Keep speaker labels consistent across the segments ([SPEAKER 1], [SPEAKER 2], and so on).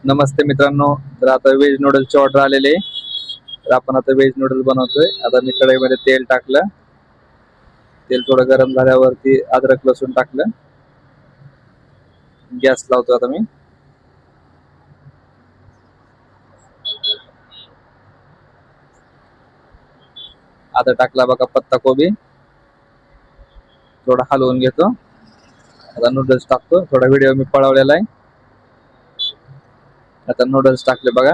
[SPEAKER 1] नमस्ते मित्रांनो. तर आता व्हेज नूडल्सची ऑर्डर आलेली आहे. तर आपण आता व्हेज नूडल्स बनवतोय. आता मी कढईमध्ये तेल टाकलं. तेल थोडं गरम झाल्यावरती अद्रक लसूण टाकलं. गॅस लावतो आता मी. आता टाकला बघा पत्ता कोबी. थोडा हलवून घेतो. आता नूडल्स टाकतो. थोडा व्हिडिओ मी पळवलेला आहे. आता नूडल्स टाकले बघा.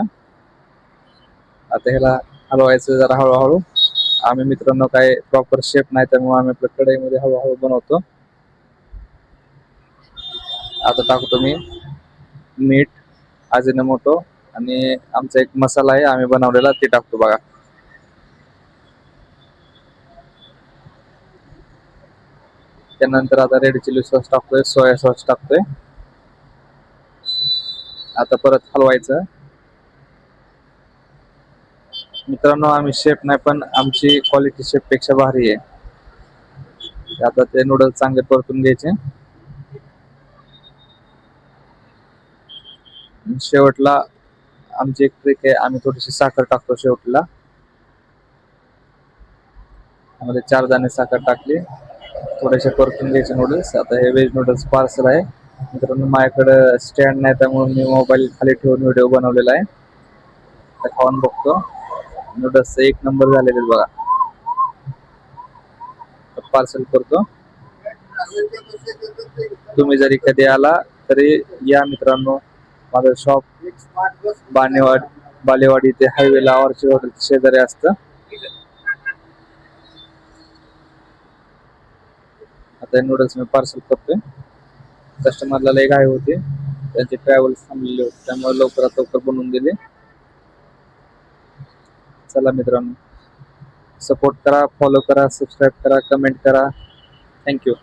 [SPEAKER 1] आता ह्याला हलवायचं जरा हळूहळू. आम्ही मित्रांनो काय प्रॉपर शेफ नाही, त्यामुळे आम्ही आपल्या कढईमध्ये हळूहळू बनवतो. आता टाकतो मी मीठ, अजिनोमोटो आणि आमचा एक मसाला आहे आम्ही बनवलेला, ते टाकतो बघा. त्यानंतर आता रेड चिली सॉस टाकतोय, सोया सॉस टाकतोय. आता परत हलवायचं. मित्रांनो आम्ही शेफ नाही, पण आमची क्वालिटी शेफ पेक्षा भारी आहे. आता ते नूडल्स चांगले परतून घ्यायचे. शेवटला आमची एक ट्रिक आहे, आम्ही थोडीशी साखर टाकतो शेवटला. त्यामध्ये 4 दाणे साखर टाकली. थोडेसे परतून घ्यायचे नूडल्स. आता हे व्हेज नूडल्स पार्सल आहे. मित्रांनो माझ्याकडे स्टँड नाही, त्यामुळे मी मोबाईल खाली ठेवून व्हिडिओ बनवलेला आहे. आता खाऊन बघतो. नूडल्स एक नंबर झालेले बघा. पार्सल करतो. तुम्ही जरी कधी आला तरी या मित्रांनो. माझं शॉप बालेवाडी ते हायवेला ऑर्चिड शेजारी असतं. आता नूडल्स मी पार्सल करतोय. कस्टमरला लय घाई होते, त्यांचे ट्रॅव्हल्स थांबलेले होते, त्यामुळे लवकरात लवकर बनवून दिले. चला मित्रांनो, सपोर्ट करा, फॉलो करा, सबस्क्राईब करा, कमेंट करा. थँक्यू.